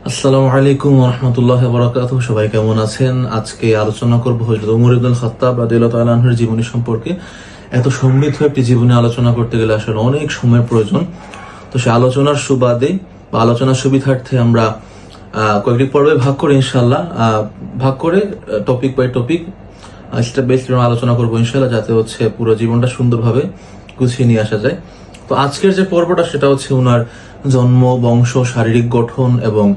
আসসালামু আলাইকুম ওয়া রাহমাতুল্লাহি ওয়া বারাকাতুহু। সবাই কেমন আছেন? আজকে আলোচনা করব হযরত ওমর ইবনুল খাত্তাব রাদিয়াল্লাহু তাআলা আনহুর জীবনী সম্পর্কে। এত সমৃদ্ধ একটি জীবনী আলোচনা করতে গেলে আসলে অনেক সময়ের প্রয়োজন। তো সেই আলোচনার সুবাদে বা আলোচনার সুবিধার্থে আমরা কয়েকটি পর্বে ভাগ করে ইনশাআল্লাহ topic by topic step by step আলোচনা করবো ইনশাআল্লাহ, যাতে হচ্ছে পুরো জীবনটা সুন্দরভাবে গুছিয়ে নিয়ে আসা যায়। তো আজকের যে পর্বটা সেটা হচ্ছে ওনার জন্ম, বংশ, শারীরিক গঠন এবং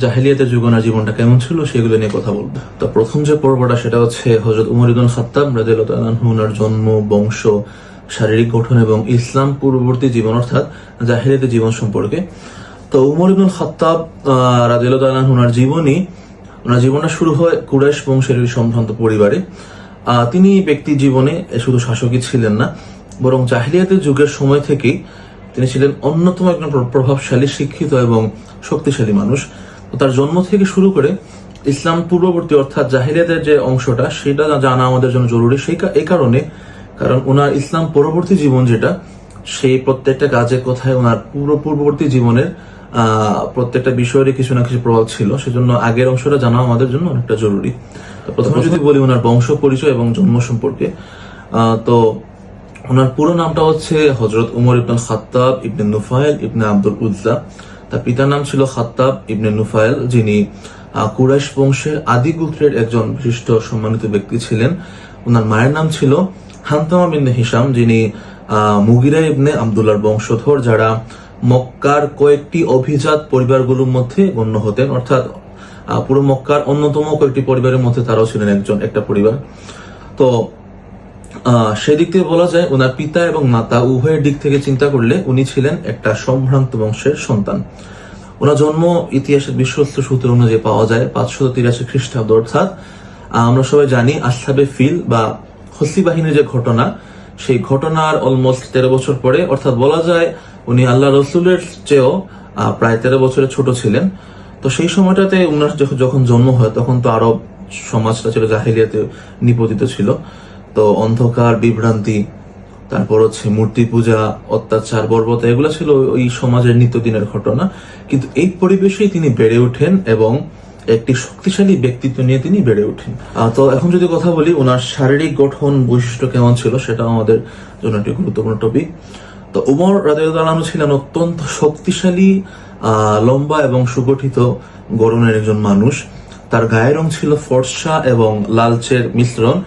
জাহেলিয়াতের যুগে ওনার জীবনটা কেমন ছিল সেগুলো নিয়ে কথা বলবো। তো প্রথম যে পর্বটা সেটা হচ্ছে হযরত ওমর ইবনুল খাত্তাব রাদিয়াল্লাহু তাআলা আনহু, ওনার জন্ম, বংশ, শারীরিক গঠন এবং ইসলাম পূর্ববর্তী জীবন অর্থাৎ জাহেলিয়াতের জীবন সম্পর্কে। তো ওমর ইবনুল খাত্তাব রাদিয়াল্লাহু তাআলা আনহু ওনার জীবনটা শুরু হয় কুরাইশ বংশের সম্ভ্রান্ত পরিবারে। তিনি ব্যক্তি জীবনে শুধু শাসকই ছিলেন না, বরং জাহেলিয়াতের যুগের সময় থেকেই তিনি ছিলেন অন্যতম একজন প্রভাবশালী, শিক্ষিত এবং শক্তিশালী মানুষ। তো তার জন্ম থেকে শুরু করে ইসলাম পূর্ববর্তী অর্থাৎ জাহেলিয়াতের যে অংশটা সেটা জানা আমাদের জন্য জরুরি। কারণ ওনার ইসলাম পরবর্তী জীবন যেটা, সেই প্রত্যেকটা কাজে কোথায় ওনার পূর্ববর্তী জীবনের প্রত্যেকটা বিষয়েরই কিছু না কিছু প্রভাব ছিল, সেজন্য আগের অংশটা জানা আমাদের জন্য অনেকটা জরুরি। প্রথমে যদি বলি ওনার বংশ পরিচয় এবং জন্ম সম্পর্কে, তো ওনার পুরো নামটা হচ্ছে হযরত ওমর ইবনুল খাত্তাব ইবনে নুফাইল ইবনে আব্দুল উজ্জা। তার পিতার নাম ছিল খাত্তাব ইবনে নুফাইল, যিনি কুরাইশ বংশের আদি গোত্রের একজন বিশিষ্ট সম্মানিত ব্যক্তি ছিলেন। ওনার মায়ের নাম ছিল হানতামা বিনতে হিশাম, যিনি মুগিরা ইবনে আব্দুল্লাহর বংশধর, যারা মক্কার কয়েকটি অভিজাত পরিবারগুলোর মধ্যে গণ্য হতেন, অর্থাৎ পুরো মক্কার অন্যতম কয়েকটি পরিবারের মধ্যে তারাও ছিলেন একটা পরিবার। তো সেদিক থেকে বলা যায় ওনার পিতা এবং মাতা উভয়ের দিক থেকে চিন্তা করলে উনি ছিলেন একটা সম্ভ্রান্ত বংশের সন্তান। ওনার জন্ম ইতিহাসের বিশ্বস্ত সূত্র অনুযায়ী পাওয়া যায় 583 খ্রিস্টাব্দ, অর্থাৎ আমরা সবাই জানি আসহাবে ফিল বা হসি বাহিনীর যে ঘটনা, সেই ঘটনার অলমোস্ট 13 বছর পরে, অর্থাৎ বলা যায় উনি আল্লাহ রসুলের চেয়েও প্রায় 13 বছরের ছোট ছিলেন। তো সেই সময়টাতে উনার যখন জন্ম হয় তখন তো আরব সমাজটা ছিল জাহেলিয়াতে নিপতিত ছিল। তো অন্ধকার, বিভ্রান্তি, তারপর হচ্ছে মূর্তি পূজা, অত্যাচার, বর্বরতা, এগুলো ছিল ওই সমাজের নিত্যদিনের ঘটনা। কিন্তু এই পরিবেশেই তিনি বেড়ে ওঠেন এবং একটি শক্তিশালী ব্যক্তিত্ব নিয়ে তিনি বেড়ে ওঠেন। তো এখন যদি কথা বলি ওনার শারীরিক গঠন বৈশিষ্ট্য কেমন ছিল, সেটা আমাদের জন্য একটি গুরুত্বপূর্ণ টপিক। তো ওমর রাদিয়াল্লাহু আনহু ছিলেন অত্যন্ত শক্তিশালী, লম্বা এবং সুগঠিত গড়নের একজন মানুষ। তার গায়ের রং ছিল ফর্সা এবং লালচের মিশ্রণ,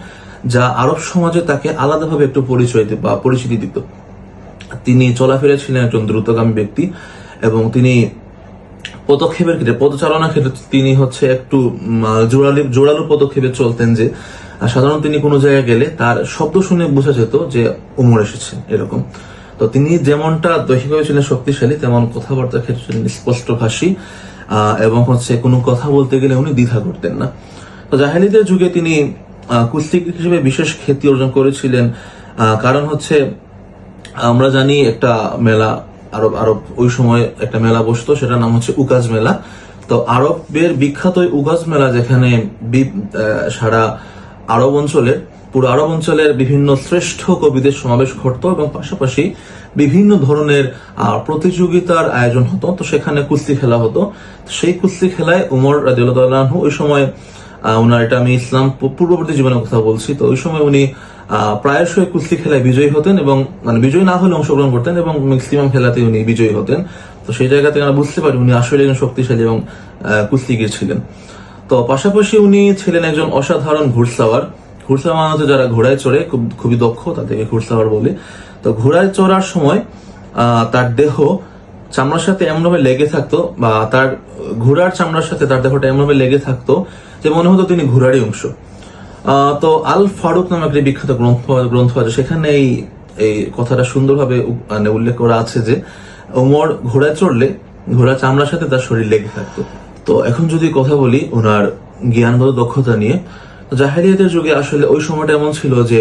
যা আরব সমাজে তাকে আলাদাভাবে একটু পরিচিতি দিত। তিনি চলাফেরা ছিলেন একজন দ্রুতগামী ব্যক্তি এবং তিনি পদক্ষেপের ক্ষেত্রে, পদচারণার ক্ষেত্রে তিনি হচ্ছে একটু জোরালো পদক্ষেপে চলতেন, যে সাধারণত তিনি কোনো জায়গায় গেলে তার শব্দ শুনে বোঝা যেত যে ওমর এসেছেন, এরকম। তো তিনি যেমনটা দৈহিকভাবে ছিলেন শক্তিশালী, তেমন কথাবার্তার ক্ষেত্রে ছিলেন স্পষ্টভাষী এবং হচ্ছে কোনো কথা বলতে গেলে উনি দ্বিধা করতেন না। তো জাহেলিয়াতের যুগে তিনি কুস্তিগীর হিসেবে বিশেষ খ্যাতি অর্জন করেছিলেন। কারণ হচ্ছে আমরা জানি একটা মেলা, আরব ওই সময় একটা মেলা বসতো, সেটার নাম হচ্ছে উকাজ মেলা। তো আরবের বিখ্যাত উকাজ মেলা, যেখানে সারা পুরো আরব অঞ্চলের বিভিন্ন শ্রেষ্ঠ কবিদের সমাবেশ ঘটতো এবং পাশাপাশি বিভিন্ন ধরনের প্রতিযোগিতার আয়োজন হতো। তো সেখানে কুস্তি খেলা হতো। সেই কুস্তি খেলায় ওমর রাদিয়াল্লাহু তাআলা আনহু, ওই সময় এটা আমি ইসলাম পূর্ববর্তী জীবনের কথা বলছি, তো ওই সময় উনি প্রায়শই কুস্তি খেলায় বিজয়ী হতেন এবং বিজয়ী না হলে অংশগ্রহণ করতেন এবং ম্যাক্সিমাম খেলাতে উনি বিজয়ী হতেন। তো সেই জায়গা থেকে আমরা বুঝতে পারি উনি আসলে একজন শক্তিশালী এবং কুস্তিগীর ছিলেন। তো পাশাপাশি উনি ছিলেন একজন অসাধারণ ঘুড়সাওয়ার। ঘুড়সাওয়ার যারা ঘোড়ায় চড়ে খুবই দক্ষ, তাদেরকে ঘুড়সাওয়ার বলে। তো ঘোড়ায় চড়ার সময় তার দেহ চামড়ার সাথে এমনভাবে লেগে থাকতো, বা তার ঘোড়ার চামড়ার সাথে তার দেহটা এমনভাবে লেগে থাকতো যে মনে হতো তিনি ঘোড়ারই অংশ। তো আল ফারুক নামে একটি বিখ্যাত গ্রন্থ আছে, সেখানে এই কথাটা সুন্দরভাবে উল্লেখ করা আছে যে ওমর ঘোড়ায় চড়লে ঘোড়ার চামড়ার সাথে তার শরীর লেগে থাকতো। তো এখন যদি কথা বলি ওনার জ্ঞানগত দক্ষতা নিয়ে, জাহেলিয়াতের যুগে আসলে ওই সময়টা এমন ছিল যে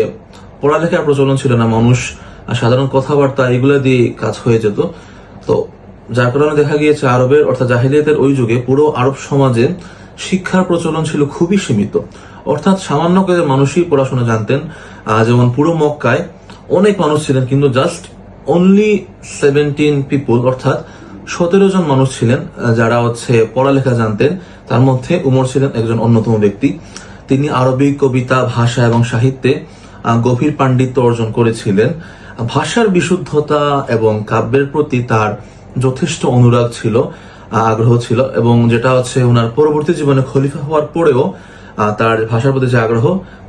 পড়ালেখার প্রচলন ছিল না, মানুষ সাধারণ কথাবার্তা এগুলা দিয়ে কাজ হয়ে যেত। তো যার কারণে দেখা গিয়েছে আরবের অর্থাৎ জাহেলিয়াতের ওই যুগে পুরো আরব সমাজে শিক্ষার প্রচলন ছিল খুবই সীমিত, অর্থাৎ সামান্য কিছু মানুষই পড়াশোনা জানতেন। যেমন পুরো মক্কায় অনেক মানুষ ছিলেন, কিন্তু জাস্ট অনলি 17 পিপল, অর্থাৎ 17 জন মানুষ ছিলেন যারা পড়ালেখা জানতেন। তার মধ্যে উমর ছিলেন একজন অন্যতম ব্যক্তি। তিনি আরবি কবিতা, ভাষা এবং সাহিত্যে গভীর পাণ্ডিত্য অর্জন করেছিলেন। ভাষার বিশুদ্ধতা এবং কাব্যের প্রতি তার যথেষ্ট অনুরাগ ছিল, আগ্রহ ছিল, এবং যেটা ওনার পরবর্তী জীবনে খলিফা হওয়ার পরেও তার ভাষার প্রতি যে আগ্রহ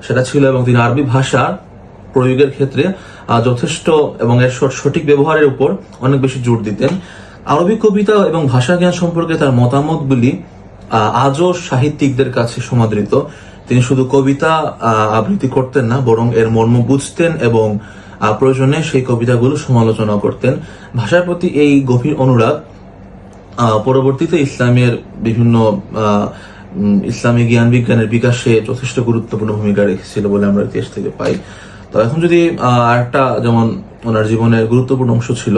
সেটা ছিল, এবং তিনি আরবি ভাষার প্রয়োগের ক্ষেত্রে যথেষ্ট এবং এর সঠিক ব্যবহারের উপর অনেক বেশি জোর দিতেন। আরবি কবিতা এবং ভাষা জ্ঞান সম্পর্কে তার মতামতগুলি আজও সাহিত্যিকদের কাছে সমাদৃত। তিনি শুধু কবিতা আবৃত্তি করতেন না, বরং এর মর্ম বুঝতেন এবং প্রয়োজনে সেই কবিতাগুলো সমালোচনা করতেন। ভাষার প্রতি এই গভীর অনুরাগ পরবর্তীতে ইসলামের বিভিন্ন ইসলামী জ্ঞান বিজ্ঞানের বিকাশে যথেষ্ট গুরুত্বপূর্ণ ভূমিকা রেখেছিল বলে আমরা ইতিহাস থেকে পাই। তো এখন যদি আরেকটা, যেমন ওনার জীবনের গুরুত্বপূর্ণ অংশ ছিল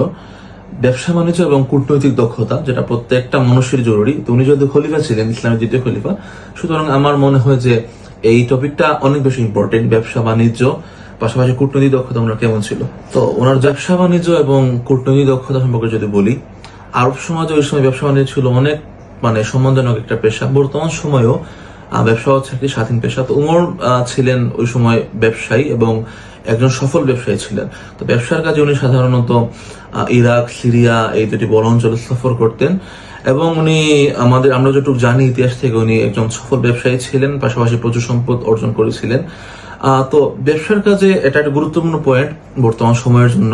ব্যবসা বাণিজ্য এবং কূটনৈতিক দক্ষতা, যেটা প্রত্যেকটা মানুষের জরুরি। তো উনি যদি খলিফা ছিলেন, ইসলামের দ্বিতীয় খলিফা, সুতরাং আমার মনে হয় যে এই টপিকটা অনেক বেশি ইম্পর্টেন্ট। ব্যবসা বাণিজ্য পাশাপাশি কূটনৈতিক দক্ষতা ওনার কেমন ছিল। তো ওনার ব্যবসা বাণিজ্য এবং কূটনৈতিক দক্ষতা সম্পর্কে যদি বলি, আরব সমাজে ওই সময় ব্যবসা বাণিজ্য ছিল অনেক সম্মানজনক একটা পেশা। বর্তমান সময়েও ব্যবসা একটি স্বাধীন পেশা। তো উমর ছিলেন ওই সময় ব্যবসায়ী এবং একজন সফল ব্যবসায়ী ছিলেন। তো ব্যবসার কাজে উনি সাধারণত ইরাক, সিরিয়া এই দুটি বড় অঞ্চলে সফর করতেন, এবং উনি আমরা যতটুকু জানি ইতিহাস থেকে, উনি একজন সফল ব্যবসায়ী ছিলেন, পাশাপাশি প্রচুর সম্পদ অর্জন করেছিলেন। তো ব্যবসার কাজে এটা একটা গুরুত্বপূর্ণ পয়েন্ট বর্তমান সময়ের জন্য।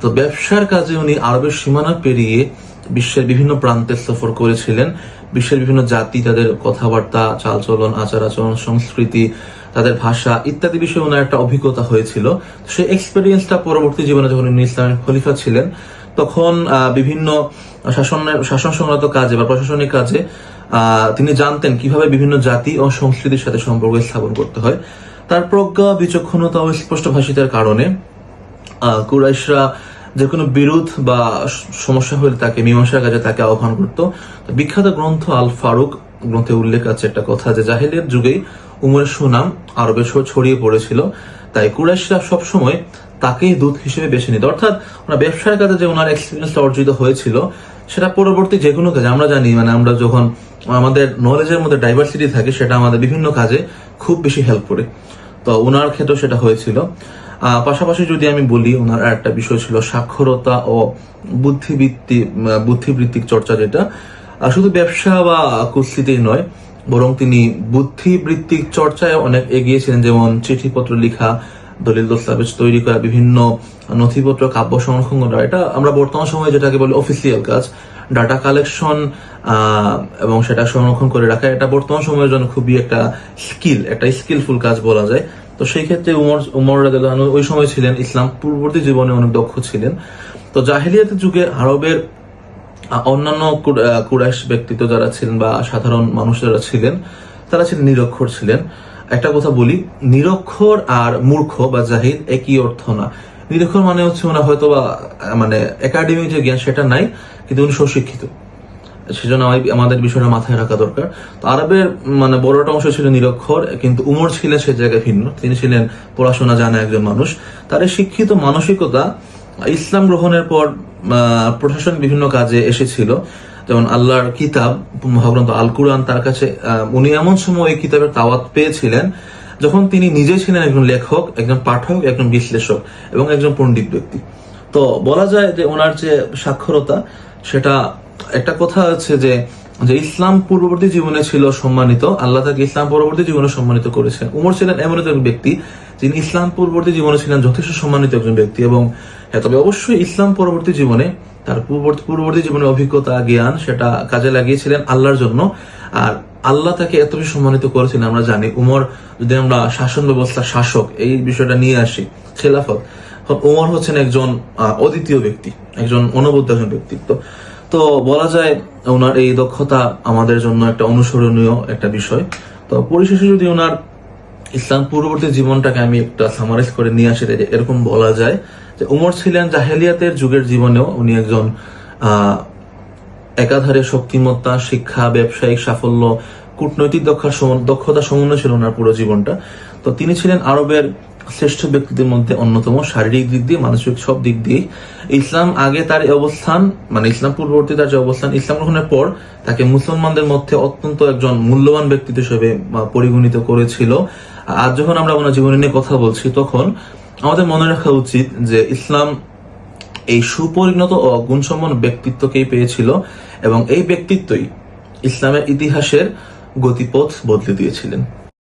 তো ব্যবসার কাজে উনি আরবের সীমানা পেরিয়ে বিশ্বের বিভিন্ন প্রান্তে সফর করেছিলেন। বিশ্বের বিভিন্ন জাতি, তাদের কথাবার্তা, চালচলন, আচার আচরণ, সংস্কৃতি, তাদের ভাষা ইত্যাদি বিষয়ে ওনার একটা অভিজ্ঞতা হয়েছিল। সেই এক্সপেরিয়েন্সটা পরবর্তী জীবনে যখন উনি ইসলামের খলিফা ছিলেন, তখন বিভিন্ন শাসন সংক্রান্ত কাজে বা প্রশাসনিক কাজে তিনি জানতেন কিভাবে বিভিন্ন জাতি ও সংস্কৃতির সাথে সম্পর্ক স্থাপন করতে হয়। তার প্রজ্ঞা, বিচক্ষণতা ও স্পষ্ট ভাষিতার কারণে কুরাইশরা যে কোনো বিরোধ বা সমস্যা হলে তাকে মীমাংসার কাজে তাকে আহ্বান করত। বিখ্যাত গ্রন্থ আল ফারুক গ্রন্থে উল্লেখ আছে একটা কথা, যে জাহেলিয়াত যুগেই উমরের সুনাম আরবে ছড়িয়ে পড়েছিল, তাই কুরাইশরা সবসময় তাকেই দূত হিসেবে বেছে নিত। অর্থাৎ ওনার ব্যবসার কাজে যে ওনার এক্সপিরিয়েন্সটা অর্জিত হয়েছিল, সেটা পরবর্তী যে কোনো কাজে আমরা জানি, আমরা যখন আমাদের নলেজের মধ্যে ডাইভার্সিটি থাকে, সেটা আমাদের বিভিন্ন কাজে খুব বেশি হেল্প করে। তো ওনার ক্ষেত্রেও সেটা হয়েছিল। পাশাপাশি যদি আমি বলি, ওনার একটা বিষয় ছিল সাক্ষরতা ও বুদ্ধিবৃত্তিক চর্চা, যেটা শুধু ব্যবসা বা কুস্তিতেই নয়, বরং তিনি বুদ্ধিবৃত্তিক চর্চায় অনেক এগিয়ে ছিলেন। যেমন চিঠিপত্র লেখা, দলিল দস্তাবেজ তৈরি করা, বিভিন্ন নথিপত্র, কাব্য সংরক্ষণ করা, এটা আমরা বর্তমান সময়ে যেটাকে বলি অফিসিয়াল কাজ, ডাটা কালেকশন এবং সেটা সংরক্ষণ করে রাখা, এটা বর্তমান সময়ের জন্য খুবই একটা স্কিলফুল কাজ বলা যায়। তো সেই ক্ষেত্রে উমর রাদিয়াল্লাহু আনহু ওই সময় ছিলেন, ইসলাম পূর্ববর্তী জীবনে অনেক দক্ষ ছিলেন। তো জাহেলিয়াতের যুগে আরবের অন্যান্য কুরাইশ ব্যক্তিত্ব যারা ছিলেন বা সাধারণ মানুষ যারা ছিলেন, তারা ছিলেন নিরক্ষর ছিলেন। একটা কথা বলি, নিরক্ষর আর মূর্খ বা জাহিল একই অর্থ না। নিরক্ষর মানে ওনার হয়তো বা একাডেমিক যে জ্ঞান সেটা নাই, কিন্তু উনি সুশিক্ষিত, সেজন্য আমাদের বিষয়টা মাথায় রাখা দরকার। তো আরবের বড়টা অংশ ছিল নিরক্ষর, কিন্তু উমর ছিলেন সে জায়গায় ভিন্ন। তিনি ছিলেন পড়াশোনা জানা একজন মানুষ। তার এই শিক্ষিত মানসিকতা ইসলাম গ্রহণের পর প্রশাসনিক বিভিন্ন কাজে এসেছিল। যেমন আল্লাহর কিতাব, মহাগ্রন্থ আল কুরআন তার কাছে, উনি এমন সময় এই কিতাবের দাওয়াত পেয়েছিলেন যখন তিনি নিজে ছিলেন একজন লেখক, একজন পাঠক, একজন বিশ্লেষক এবং একজন পণ্ডিত ব্যক্তি। তো বলা যায় যে ওনার যে সাক্ষরতা, সেটা একটা কথা আছে যে ইসলাম পূর্ববর্তী জীবনে ছিল সম্মানিত, আল্লাহ তাকে ইসলাম পরবর্তী জীবনে সম্মানিত করেছেন। উমর ছিলেন এমন একজন ব্যক্তি যিনি ইসলাম পূর্ববর্তী জীবনে ছিলেন যথেষ্ট সম্মানিত একজন ব্যক্তি। এবং তবে অবশ্যই ইসলাম পরবর্তী জীবনে তার পূর্ববর্তী জীবনের অভিজ্ঞতা, জ্ঞান সেটা কাজে লাগিয়েছিলেন আল্লাহর জন্য। আর আল্লাহ তাকে এত বেশি সম্মানিত করেছিলেন আমরা জানি। উমর, যদি আমরা শাসন ব্যবস্থা, শাসক এই বিষয়টা নিয়ে আসি, খেলাফত, উমর হচ্ছেন একজন অদ্বিতীয় ব্যক্তি, একজন অনবদ্য একজন ব্যক্তিত্ব। তো বলা যায় ওনার এই দক্ষতা আমাদের জন্য একটা অনুসরণীয় একটা বিষয়। তো পরিশেষে যদি ওনার ইসলাম পূর্ববর্তী জীবনটাকে আমি একটা সামারাইজ করে নিয়ে আসি, এরকম বলা যায় যে উমর ছিলেন জাহেলিয়াতের যুগের জীবনেও উনি একজন একাধারে শক্তিমত্তা, শিক্ষা, ব্যবসায়িক সাফল্য, কূটনৈতিক দক্ষতা সমন্বয় ছিল ওনার পুরো জীবনটা। তো তিনি ছিলেন আরবের শ্রেষ্ঠ ব্যক্তিদের মধ্যে অন্যতম। শারীরিক দিক দিয়ে, মানসিক সব দিক দিয়ে ইসলাম আগে তার এই অবস্থান, মানে ইসলাম পূর্ববর্তী তার যে অবস্থান, ইসলাম গ্রহণের পর তাকে মুসলমানদের মধ্যে অত্যন্ত একজন মূল্যবান ব্যক্তিত্ব হিসেবে পরিগণিত করেছিল। আজ যখন আমরা ওনার জীবনী নিয়ে কথা বলছি, তখন আমাদের মনে রাখা উচিত যে ইসলাম এই সুপরিণত ও গুণসম্পন্ন ব্যক্তিত্বকেই পেয়েছিল, এবং এই ব্যক্তিত্বই ইসলামের ইতিহাসের গতিপথ বদলে দিয়েছিলেন।